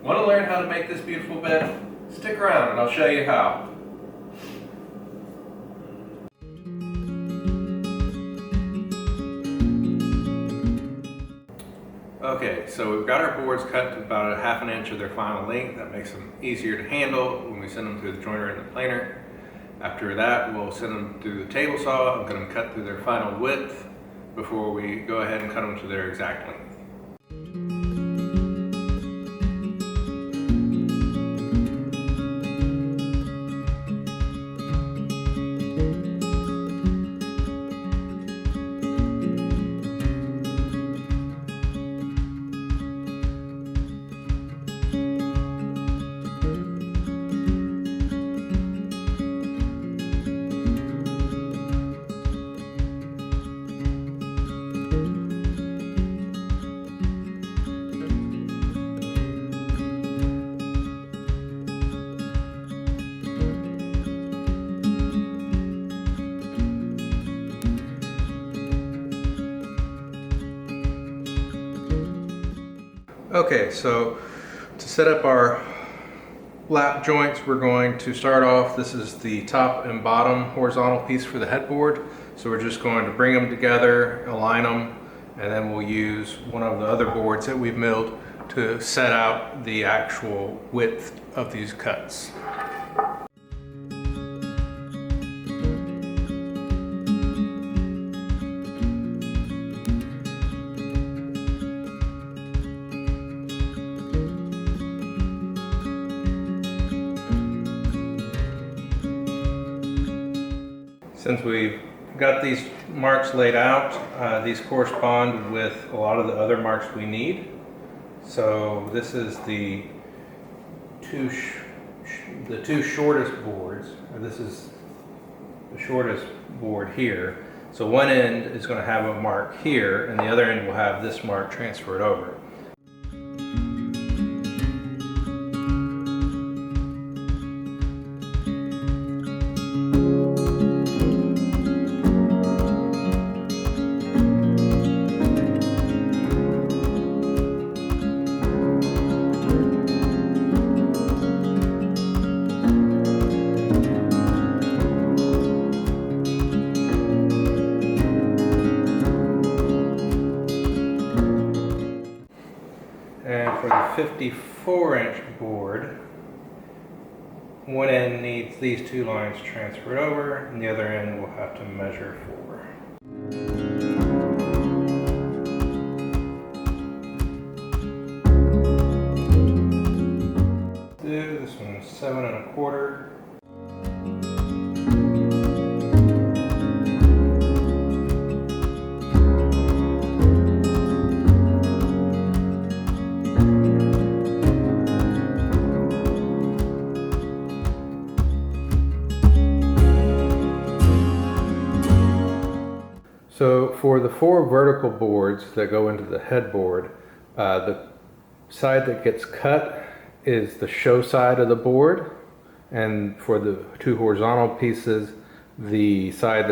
Want to learn how to make this beautiful bed? Stick around and I'll show you how. Okay, so we've got our boards cut to about a ½ inch of their final length. That makes them easier to handle when we send them through the joiner and the planer. After that, we'll send them through the table saw and get them cut through their final width before we go ahead and cut them to their exact length. Okay, so to set up our lap joints, we're going to start off, this is the top and bottom horizontal piece for the headboard. So we're just going to bring them together, align them, and then we'll use one of the other boards that we've milled to set out the actual width of these cuts. Since we've got these marks laid out, these correspond with a lot of the other marks we need. So this is the two shortest boards. This is the shortest board here. So one end is going to have a mark here, and the other end will have this mark transferred over. And for the 54-inch board, one end needs these two lines transferred over, and the other end will have to measure for. This one's 7 1/4. So for the 4 vertical boards that go into the headboard, the side that gets cut is the show side of the board, and for the 2 horizontal pieces, the side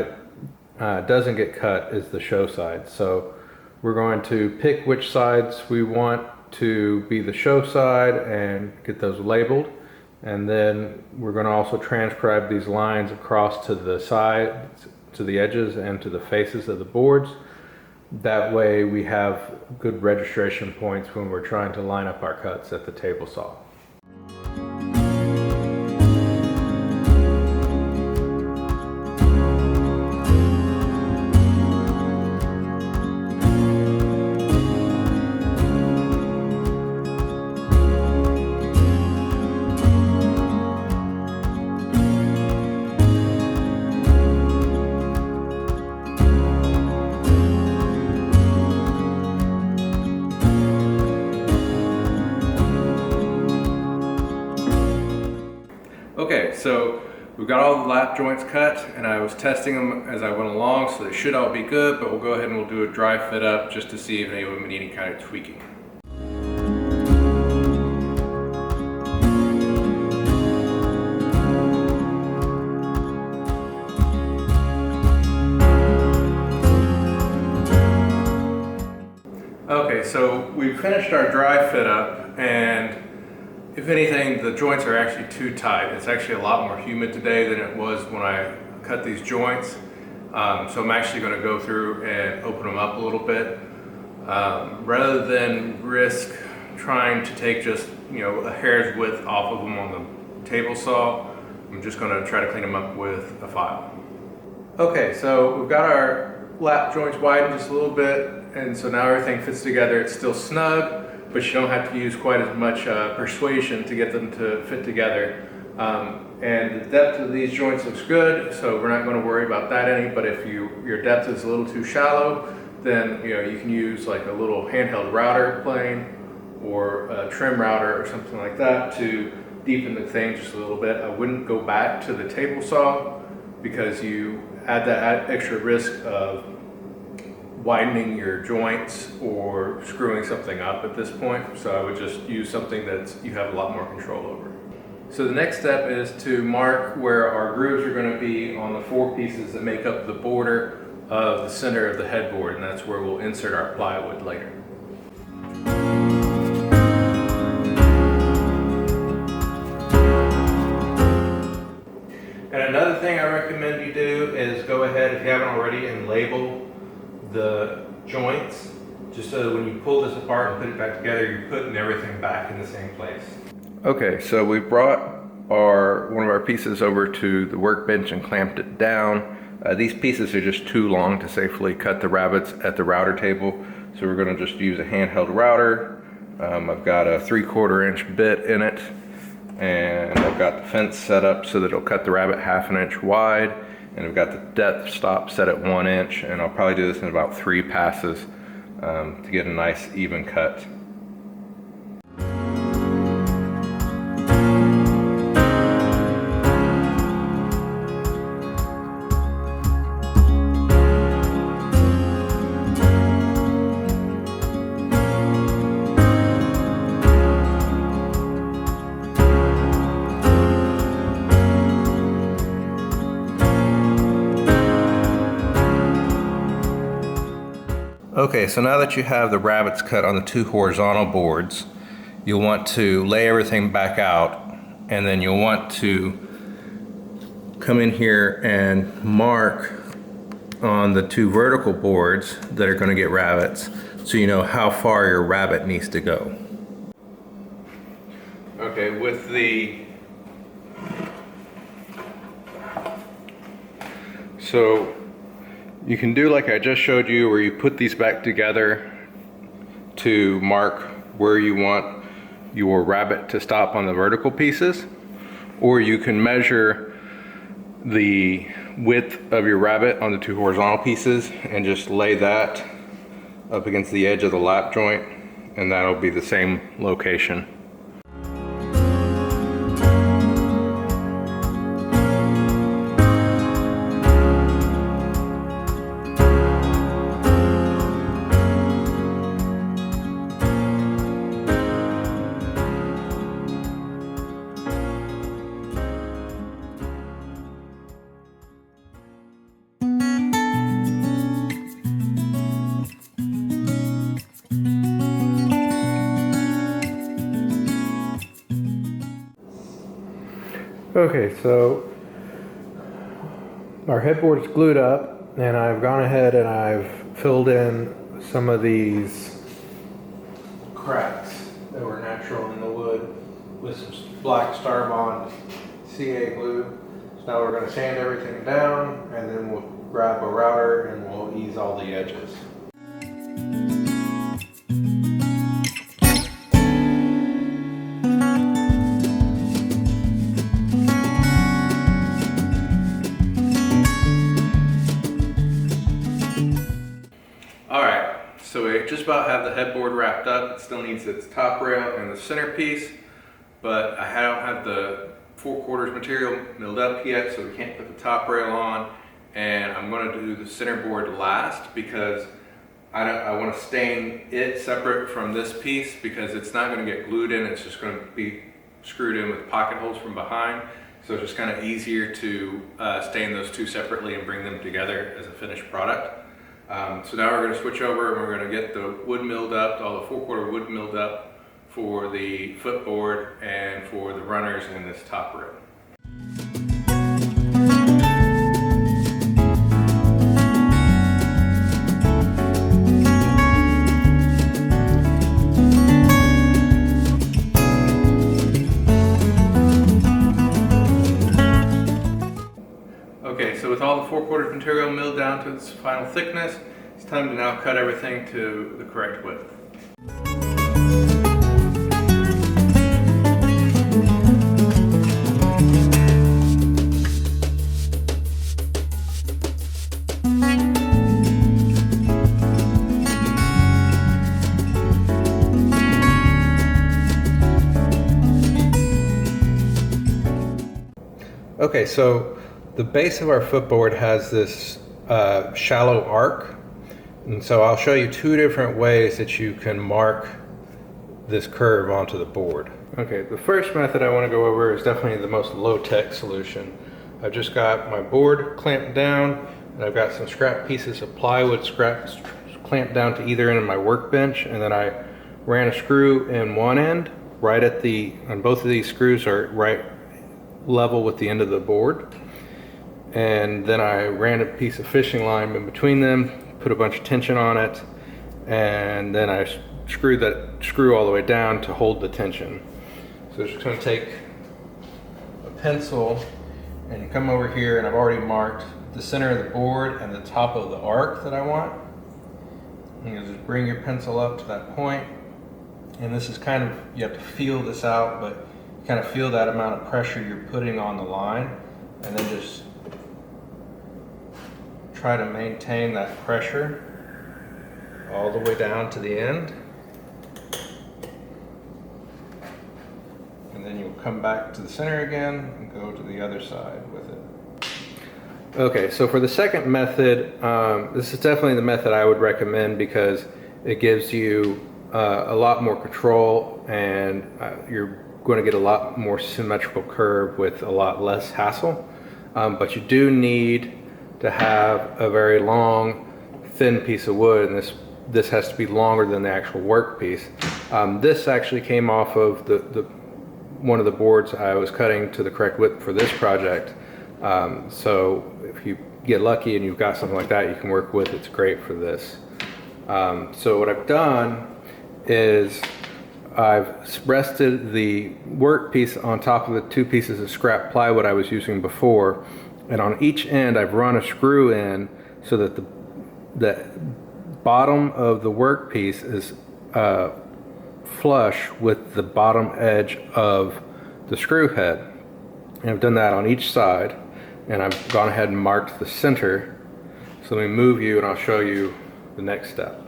that doesn't get cut is the show side. So we're going to pick which sides we want to be the show side and get those labeled, and then we're going to also transcribe these lines across to the sides, to the edges, and to the faces of the boards. That way we have good registration points when we're trying to line up our cuts at the table saw. Okay, so we've got all the lap joints cut, and I was testing them as I went along, so they should all be good, but we'll go ahead and we'll do a dry fit up just to see if any of them need any kind of tweaking. Okay, so we finished our dry fit up, and If anything, the joints are actually too tight. It's actually a lot more humid today than it was when I cut these joints. So I'm actually going to go through and open them up a little bit. Rather than risk trying to take just, a hair's width off of them on the table saw, I'm just going to try to clean them up with a file. Okay, so we've got our lap joints widened just a little bit, and so now everything fits together. It's still snug, but you don't have to use quite as much persuasion to get them to fit together. And the depth of these joints looks good, so we're not going to worry about that any, but if your depth is a little too shallow, then you can use like a little handheld router plane or a trim router or something like that to deepen the thing just a little bit. I wouldn't go back to the table saw because you add that extra risk of widening your joints or screwing something up at this point. So I would just use something that you have a lot more control over. So the next step is to mark where our grooves are going to be on the 4 pieces that make up the border of the center of the headboard, and that's where we'll insert our plywood later. And another thing I recommend you do is go ahead, if you haven't already, and label the joints, just so that when you pull this apart and put it back together, you're putting everything back in the same place. Okay, so we brought one of our pieces over to the workbench and clamped it down. These pieces are just too long to safely cut the rabbets at the router table, so we're going to just use a handheld router. I've got a 3/4 inch bit in it, and I've got the fence set up so that it'll cut the rabbet 1/2 inch wide, and I've got the depth stop set at 1 inch, and I'll probably do this in about 3 passes to get a nice even cut. Okay, so now that you have the rabbets cut on the 2 horizontal boards, you'll want to lay everything back out, and then you'll want to come in here and mark on the 2 vertical boards that are going to get rabbets, so you know how far your rabbet needs to go. Okay, with so you can do like I just showed you, where you put these back together to mark where you want your rabbet to stop on the vertical pieces, or you can measure the width of your rabbet on the 2 horizontal pieces and just lay that up against the edge of the lap joint, and that'll be the same location. Okay, so our headboard is glued up, and I've gone ahead and I've filled in some of these cracks that were natural in the wood with some black Starbond CA glue. So now we're going to sand everything down, and then we'll grab a router and we'll ease all the edges. So we just about have the headboard wrapped up. It still needs its top rail and the centerpiece, but I don't have the 4/4 material milled up yet, so we can't put the top rail on. And I'm going to do the centerboard last because I want to stain it separate from this piece, because it's not going to get glued in. It's just going to be screwed in with pocket holes from behind. So it's just kind of easier to stain those two separately and bring them together as a finished product. So now we're going to switch over and we're going to get the wood milled up, all the 4/4 wood milled up for the footboard and for the runners in this top rib. Okay, so with all the 4/4 material milled down to its final thickness, it's time to now cut everything to the correct width. Okay, so the base of our footboard has this shallow arc, and so I'll show you two different ways that you can mark this curve onto the board. Okay, the first method I want to go over is definitely the most low-tech solution. I've just got my board clamped down, and I've got some scrap pieces of plywood clamped down to either end of my workbench, and then I ran a screw in one end, right at and both of these screws are right level with the end of the board. And then I ran a piece of fishing line in between them, put a bunch of tension on it, and then I screwed that screw all the way down to hold the tension. So I'm just going to take a pencil and come over here, and I've already marked the center of the board and the top of the arc that I want. And you just bring your pencil up to that point, and this is kind of, you have to feel this out, but you kind of feel that amount of pressure you're putting on the line, and then just try to maintain that pressure all the way down to the end. And then you'll come back to the center again and go to the other side with it. Okay, so for the second method, this is definitely the method I would recommend because it gives you a lot more control, and you're going to get a lot more symmetrical curve with a lot less hassle. But you do need to have a very long, thin piece of wood, and this has to be longer than the actual workpiece. This actually came off of one of the boards I was cutting to the correct width for this project. So if you get lucky and you've got something like that you can work with, it's great for this. So what I've done is I've rested the workpiece on top of the two pieces of scrap plywood I was using before, and on each end I've run a screw in so that the bottom of the workpiece is flush with the bottom edge of the screw head. And I've done that on each side, and I've gone ahead and marked the center. So let me move you and I'll show you the next step.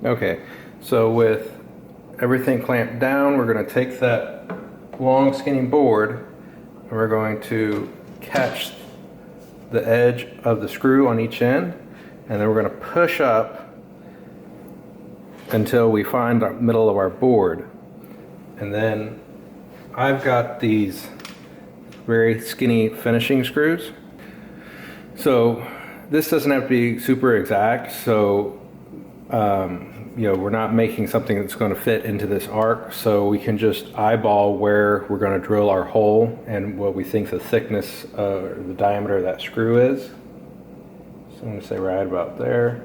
Okay, so with everything clamped down, we're going to take that long skinny board and we're going to catch the edge of the screw on each end, and then we're going to push up until we find the middle of our board. And then I've got these very skinny finishing screws. So this doesn't have to be super exact, so you know, we're not making something that's going to fit into this arc, so we can just eyeball where we're going to drill our hole and what we think the thickness or the diameter of that screw is. So I'm going to say right about there.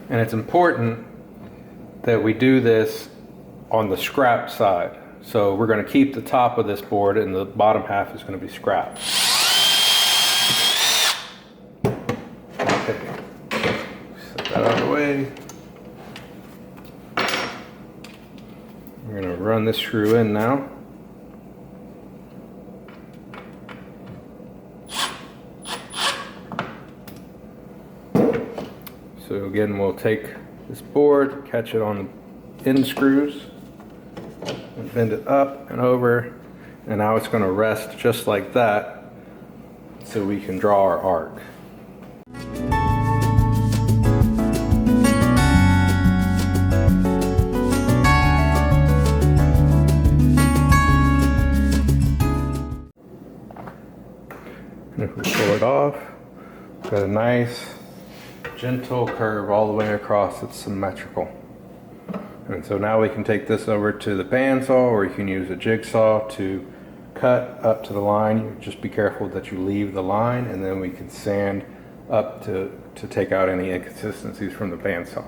And it's important that we do this on the scrap side. So we're going to keep the top of this board and the bottom half is going to be scrap. Okay, set that out of the way. We're going to run this screw in now. So again, we'll take this board, catch it on the end screws, and bend it up and over, and now it's going to rest just like that so we can draw our arc. And if we pull it off, got a nice gentle curve all the way across. It's symmetrical. And so now we can take this over to the bandsaw, or you can use a jigsaw to cut up to the line. Just be careful that you leave the line, and then we can sand up to take out any inconsistencies from the bandsaw.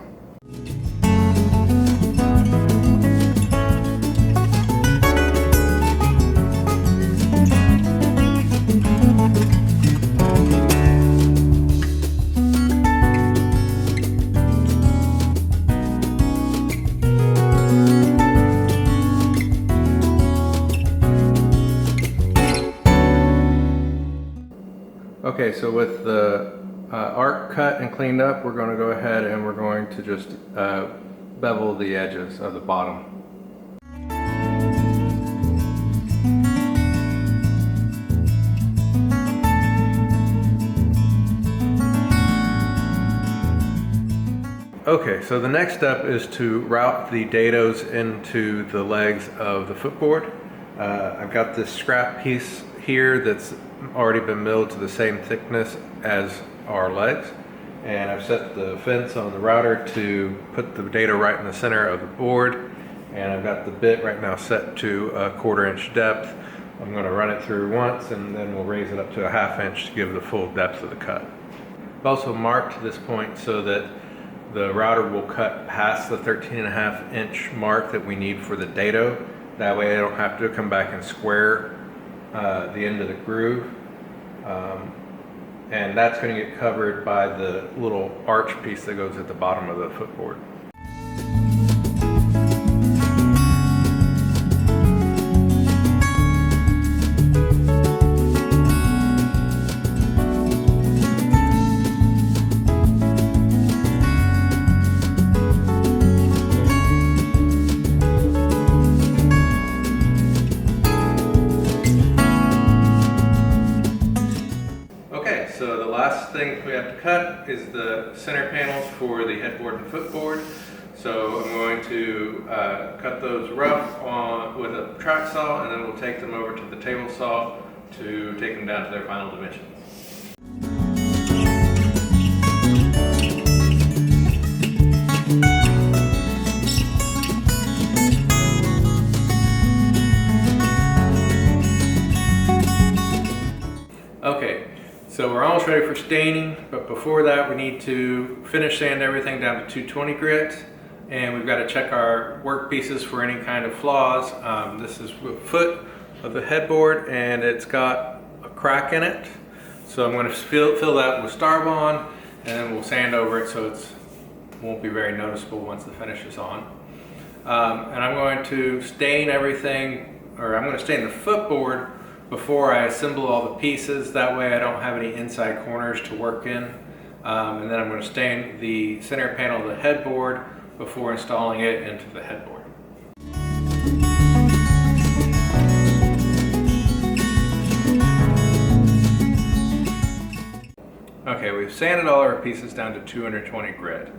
Okay, so with the arc cut and cleaned up, we're going to go ahead and we're going to just bevel the edges of the bottom. Okay, so the next step is to route the dados into the legs of the footboard. I've got this scrap piece here that's already been milled to the same thickness as our legs, and I've set the fence on the router to put the dado right in the center of the board, and I've got the bit right now set to a 1/4 inch depth. I'm going to run it through once, and then we'll raise it up to a 1/2 inch to give the full depth of the cut. I've also marked this point so that the router will cut past the 13.5 inch mark that we need for the dado. That way I don't have to come back and square the end of the groove. And that's going to get covered by the little arch piece that goes at the bottom of the footboard. So the last thing we have to cut is the center panels for the headboard and footboard. So I'm going to cut those rough with a track saw, and then we'll take them over to the table saw to take them down to their final dimensions. Okay. So we're almost ready for staining, but before that we need to finish sand everything down to 220 grit, and we've got to check our work pieces for any kind of flaws. This is the foot of the headboard, and it's got a crack in it. So I'm going to fill that with Starbond, and then we'll sand over it so it won't be very noticeable once the finish is on. And I'm going to stain everything, or I'm going to stain the footboard before I assemble all the pieces. That way I don't have any inside corners to work in. And then I'm going to stain the center panel of the headboard before installing it into the headboard. Okay, we've sanded all our pieces down to 220 grit.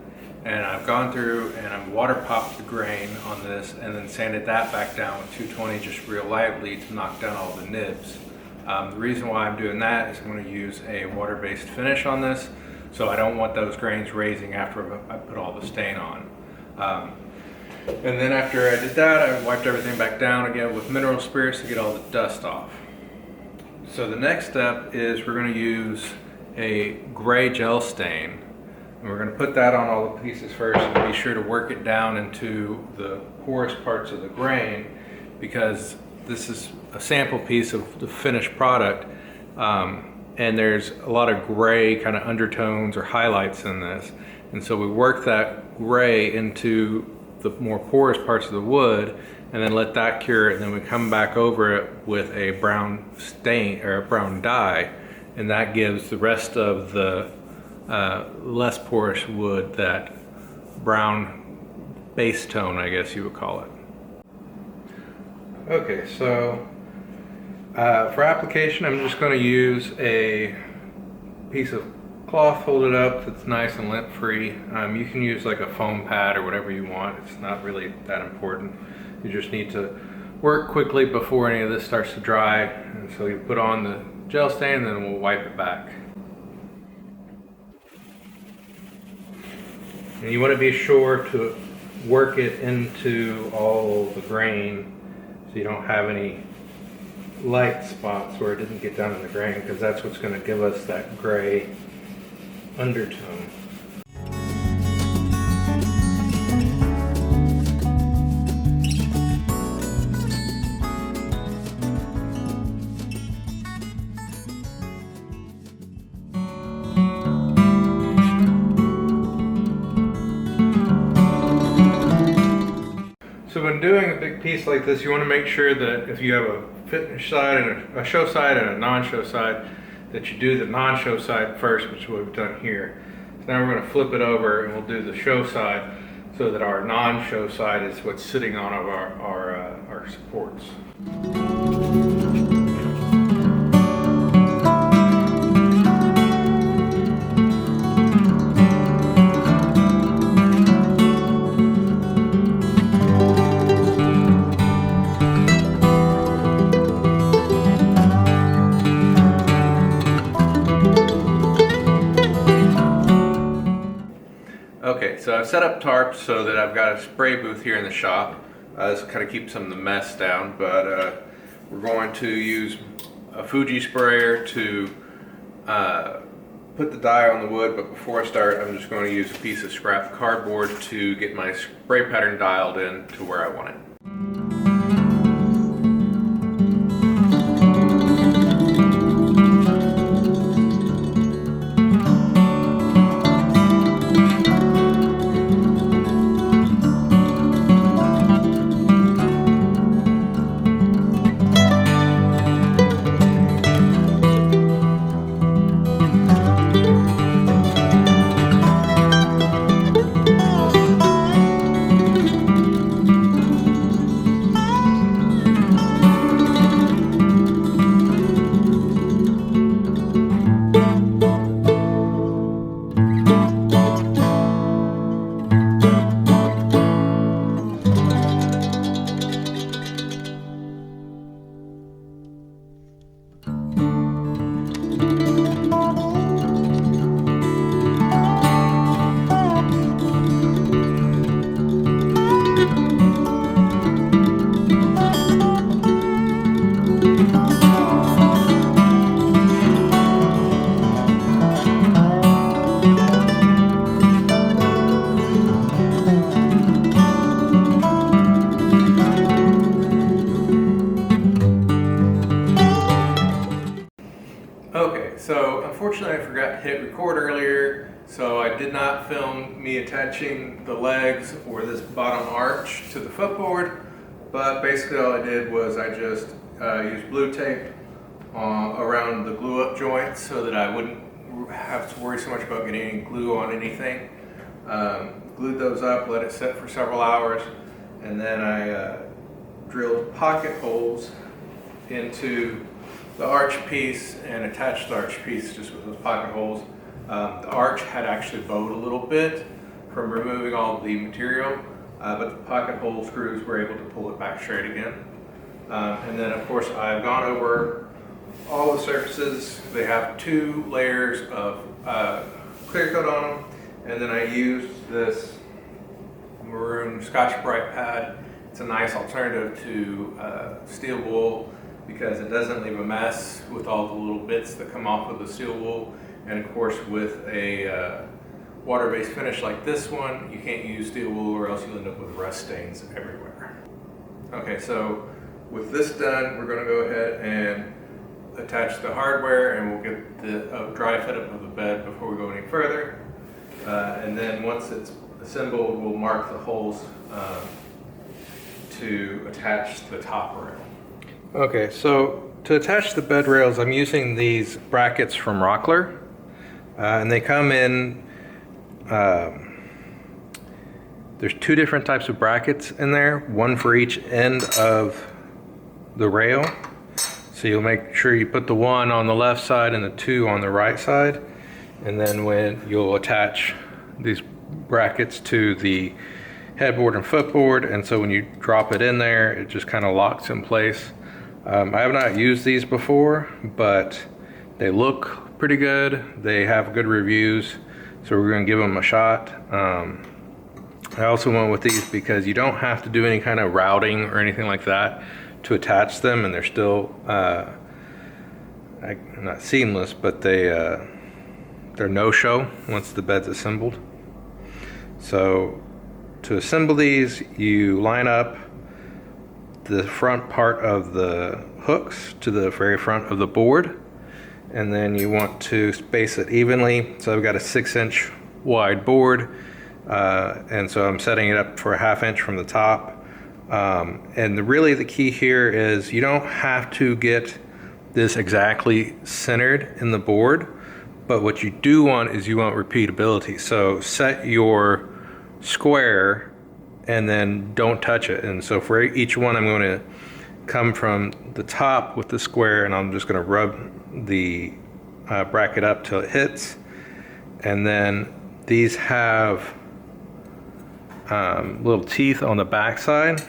And I've gone through and I've water popped the grain on this and then sanded that back down with 220 just real lightly to knock down all the nibs. The reason why I'm doing that is I'm going to use a water-based finish on this, so I don't want those grains raising after I put all the stain on. And then after I did that, I wiped everything back down again with mineral spirits to get all the dust off. So the next step is we're going to use a gray gel stain. And we're going to put that on all the pieces first, and be sure to work it down into the porous parts of the grain, because this is a sample piece of the finished product, and there's a lot of gray kind of undertones or highlights in this. And so we work that gray into the more porous parts of the wood, and then let that cure it, and then we come back over it with a brown stain or a brown dye, and that gives the rest of the less porous wood that brown base tone, I guess you would call it. Okay, so for application, I'm just going to use a piece of cloth folded up that's nice and lint free. You can use like a foam pad or whatever you want. It's not really that important. You just need to work quickly before any of this starts to dry. And so you put on the gel stain, and then we'll wipe it back. And you want to be sure to work it into all the grain so you don't have any light spots where it didn't get down in the grain, because that's what's going to give us that gray undertone. So when doing a big piece like this, you want to make sure that if you have a finish side and a show side and a non-show side, that you do the non-show side first, which is what we've done here. So now we're going to flip it over and we'll do the show side so that our non-show side is what's sitting on our supports. Okay, so I've set up tarps so that I've got a spray booth here in the shop. This kind of keeps some of the mess down, but we're going to use a Fuji sprayer to put the dye on the wood, but before I start, I'm just going to use a piece of scrap cardboard to get my spray pattern dialed in to where I want it. So unfortunately I forgot to hit record earlier, so I did not film me attaching the legs or this bottom arch to the footboard, but basically all I did was I just used blue tape around the glue up joints so that I wouldn't have to worry so much about getting any glue on anything. Glued those up, let it set for several hours, and then I drilled pocket holes into the arch piece and attached the arch piece just with those pocket holes. The arch had actually bowed a little bit from removing all the material, but the pocket hole screws were able to pull it back straight again. And then of course I've gone over all the surfaces. They have 2 layers of clear coat on them, and then I used this maroon Scotch-Brite pad. It's a nice alternative to steel wool because it doesn't leave a mess with all the little bits that come off of the steel wool. And of course with a water-based finish like this one, you can't use steel wool or else you'll end up with rust stains everywhere. Okay, so with this done, we're gonna go ahead and attach the hardware, and we'll get the dry fit up of the bed before we go any further. And then once it's assembled, we'll mark the holes to attach the top rail. Okay, so to attach the bed rails, I'm using these brackets from Rockler, and they come in, there's 2 different types of brackets in there, one for each end of the rail. So you'll make sure you put the 1 on the left side and the 2 on the right side, and then when you'll attach these brackets to the headboard and footboard, and so when you drop it in there, it just kind of locks in place. I have not used these before, but they look pretty good. They have good reviews, So we're going to give them a shot. I also went with these because you don't have to do any kind of routing or anything like that to attach them, and they're still not seamless, but they're no-show once the bed's assembled. So to assemble these, you line up the front part of the hooks to the very front of the board, and then you want to space it evenly. So I've got a 6-inch wide board, and so I'm setting it up for a 1/2 inch from the top. And really the key here is you don't have to get this exactly centered in the board, but what you do want is you want repeatability. So set your square and then don't touch it. And so for each one, I'm going to come from the top with the square, and I'm just going to rub the bracket up till it hits. And then these have little teeth on the back side.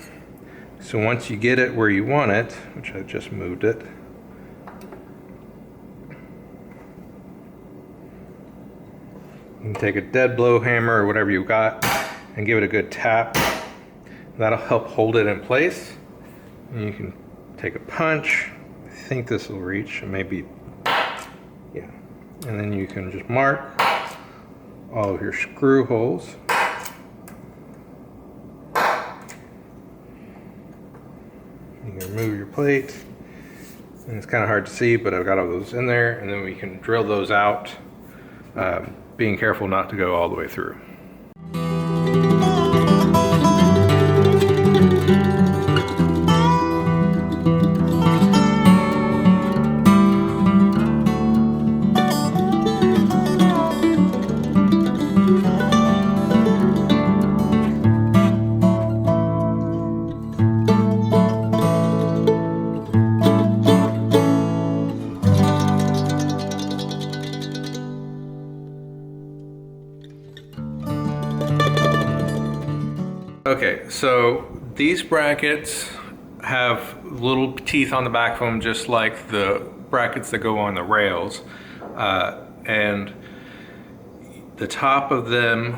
So once you get it where you want it, which I just moved it, you can take a dead blow hammer or whatever you've got and give it a good tap. That'll help hold it in place. And you can take a punch. I think this will reach, maybe, yeah. And then you can just mark all of your screw holes. You can remove your plate. And it's kind of hard to see, but I've got all those in there. And then we can drill those out, being careful not to go all the way through. Okay, so these brackets have little teeth on the back of them, just like the brackets that go on the rails. And the top of them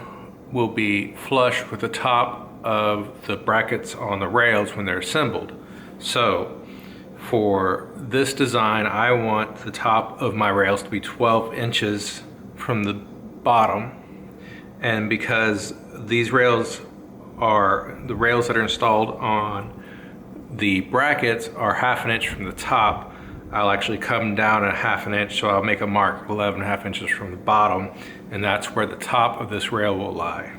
will be flush with the top of the brackets on the rails when they're assembled. So for this design, I want the top of my rails to be 12 inches from the bottom. And because these rails are, the rails that are installed on the brackets are 1/2 inch from the top, I'll actually come down a 1/2 inch, so I'll make a mark 11.5 inches from the bottom, and that's where the top of this rail will lie.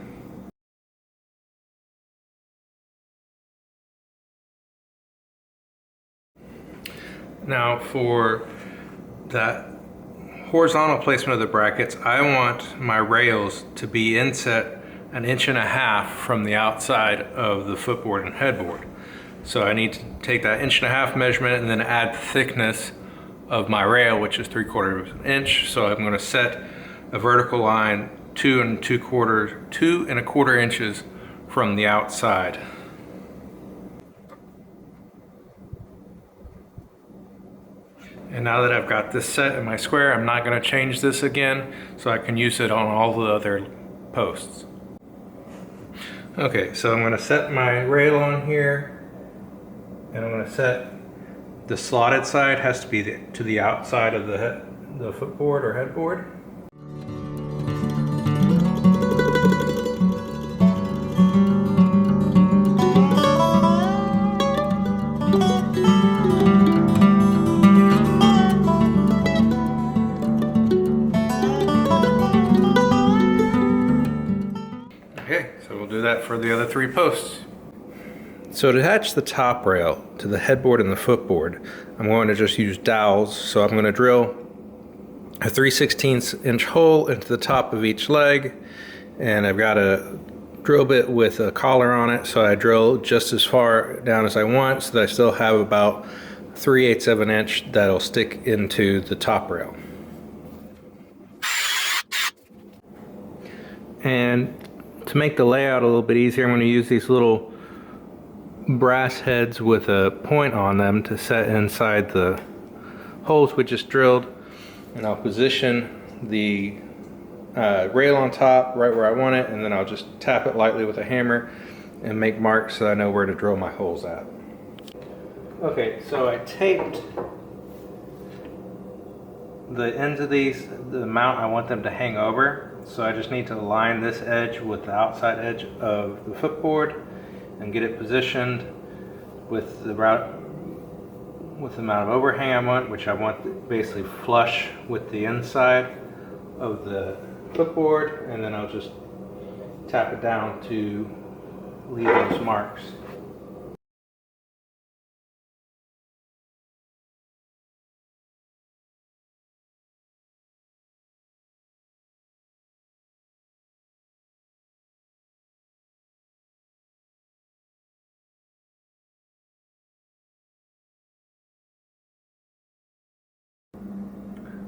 Now for that horizontal placement of the brackets, I want my rails to be inset 1.5 inches from the outside of the footboard and headboard. So I need to take that 1.5 inch measurement and then add the thickness of my rail, which is 3/4 inch. So I'm going to set a vertical line 2.25 inches from the outside. And now that I've got this set in my square, I'm not going to change this again, so I can use it on all the other posts. Okay, so I'm going to set my rail on here, and I'm going to set the slotted side has to be to the outside of the footboard or headboard. Okay, so we'll do that for the other 3 posts. So to attach the top rail to the headboard and the footboard, I'm going to just use dowels. So I'm going to drill a 3/16 inch hole into the top of each leg, and I've got a drill bit with a collar on it, so I drill just as far down as I want, so that I still have about 3/8 of an inch that'll stick into the top rail. And to make the layout a little bit easier, I'm going to use these little brass heads with a point on them to set inside the holes we just drilled, and I'll position the rail on top right where I want it, and then I'll just tap it lightly with a hammer and make marks so I know where to drill my holes at. Okay, so I taped the ends of these, the amount I want them to hang over. So I just need to align this edge with the outside edge of the footboard and get it positioned with the amount of overhang I want, which I want basically flush with the inside of the footboard, and then I'll just tap it down to leave those marks.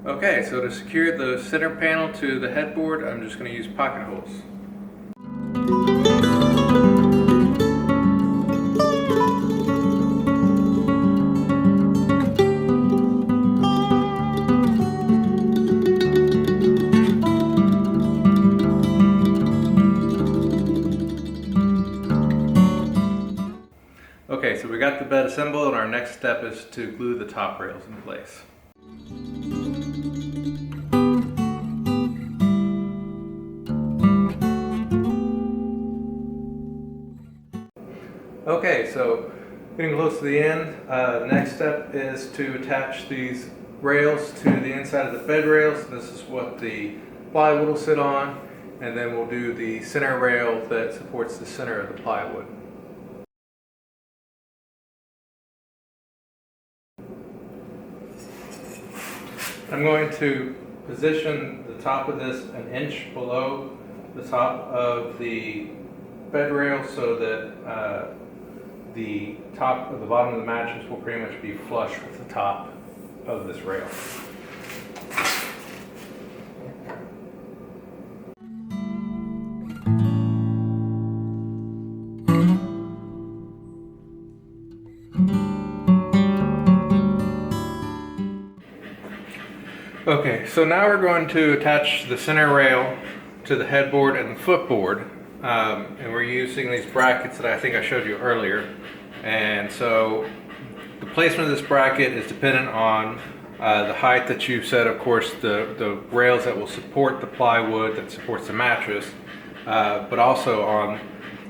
Okay, so to secure the center panel to the headboard, I'm just going to use pocket holes. Okay, so we got the bed assembled, and our next step is to glue the top rails in place. Okay, so getting close to the end, the next step is to attach these rails to the inside of the bed rails. This is what the plywood will sit on, and then we'll do the center rail that supports the center of the plywood. I'm going to position the top of this an inch below the top of the bed rail so that the top of the bottom of the mattress will pretty much be flush with the top of this rail. Okay, so now we're going to attach the center rail to the headboard and the footboard, and we're using these brackets that I think I showed you earlier. And so the placement of this bracket is dependent on the height that you've set, of course, the rails that will support the plywood that supports the mattress, but also on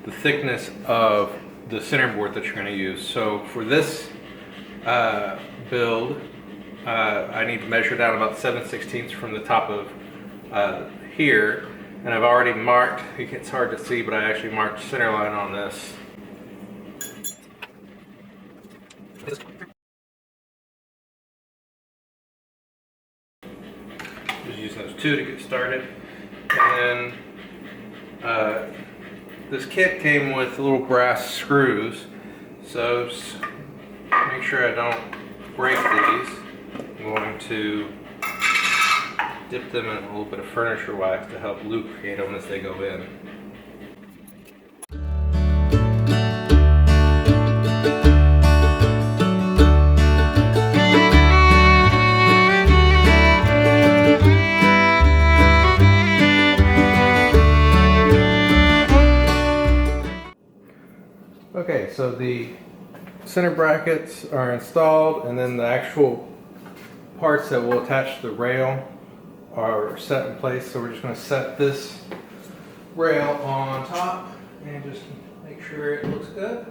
the thickness of the center board that you're going to use. So for this build, I need to measure down about 7/16 from the top of here, and I've already marked, it's hard to see, but I actually marked center line on this. Just using those two to get started. And then this kit came with little brass screws, so just make sure I don't break these. I'm going to dip them in a little bit of furniture wax to help lubricate them as they go in. Okay, so the center brackets are installed, and then the actual parts that will attach to the rail are set in place. So we're just going to set this rail on top and just make sure it looks good.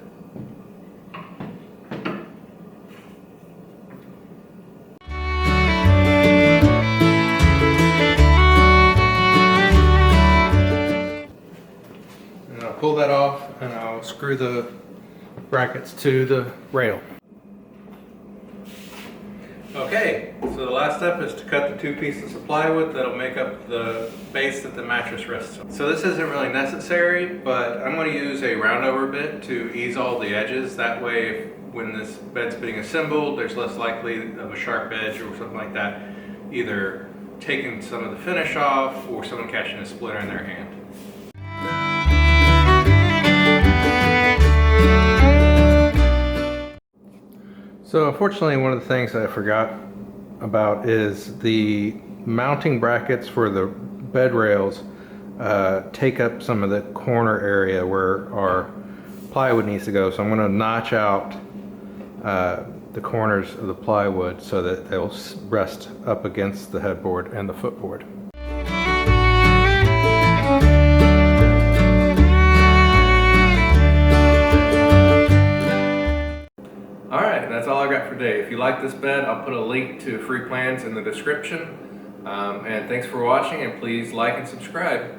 And I'll pull that off and I'll screw the brackets to the rail. Okay, so the last step is to cut the two pieces of plywood that'll make up the base that the mattress rests on. So this isn't really necessary, but I'm going to use a roundover bit to ease all the edges. That way, when this bed's being assembled, there's less likely of a sharp edge or something like that, either taking some of the finish off or someone catching a splinter in their hand. So unfortunately, one of the things that I forgot about is the mounting brackets for the bed rails take up some of the corner area where our plywood needs to go. So I'm going to notch out the corners of the plywood so that they'll rest up against the headboard and the footboard. Alright, that's all I got for today. If you like this bed, I'll put a link to free plans in the description. And thanks for watching, and please like and subscribe.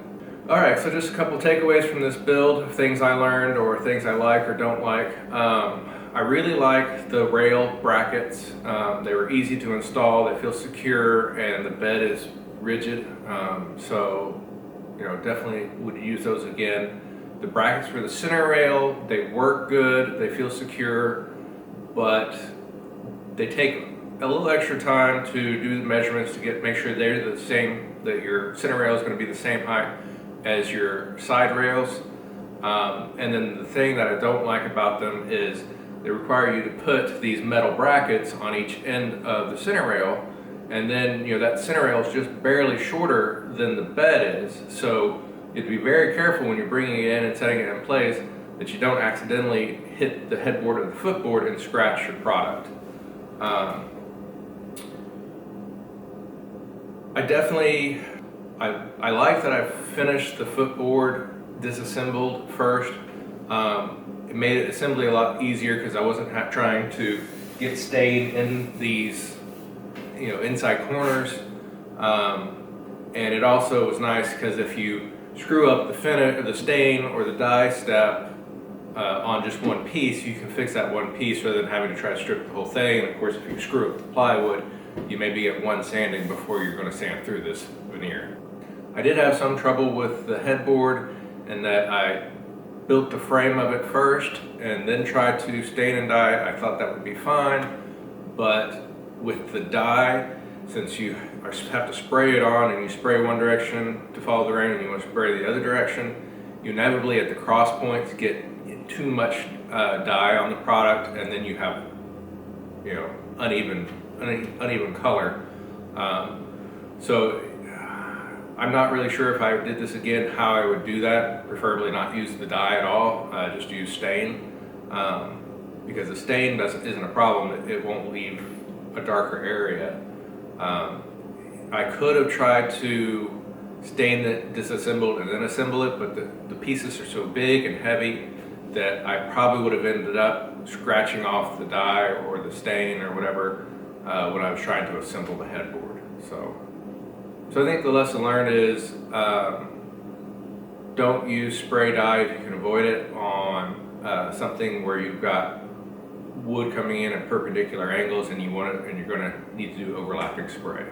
Alright, so just a couple takeaways from this build, things I learned or things I like or don't like. I really like the rail brackets. They were easy to install, they feel secure, and the bed is rigid. So, you know, definitely would use those again. The brackets for the center rail, they work good, they feel secure, but they take a little extra time to do the measurements to make sure they're the same, that your center rail is going to be the same height as your side rails. And then the thing that I don't like about them is they require you to put these metal brackets on each end of the center rail, and then, you know, that center rail is just barely shorter than the bed is. So you have to be very careful when you're bringing it in and setting it in place that you don't accidentally hit the headboard or the footboard and scratch your product. I like that I finished the footboard disassembled first. It made it assembly a lot easier because I wasn't trying to get stain in these, you know, inside corners. And it also was nice because if you screw up the finish or the stain or the dye step on just one piece, you can fix that one piece rather than having to try to strip the whole thing. And of course, if you screw up the plywood, you may be at one sanding before you're going to sand through this veneer. I did have some trouble with the headboard in that I built the frame of it first and then tried to stain and dye. I thought that would be fine, but with the dye, since you have to spray it on and you spray one direction to follow the rain and you want to spray the other direction, you inevitably at the cross points get too much dye on the product, and then you have, you know, uneven color. So I'm not really sure if I did this again how I would do that. Preferably not use the dye at all, just use stain, because the stain isn't a problem. It won't leave a darker area. I could have tried to stain it disassembled and then assemble it, but the pieces are so big and heavy that I probably would have ended up scratching off the dye or the stain or whatever when I was trying to assemble the headboard. So I think the lesson learned is don't use spray dye if you can avoid it on something where you've got wood coming in at perpendicular angles and you're going to need to do overlapping spray.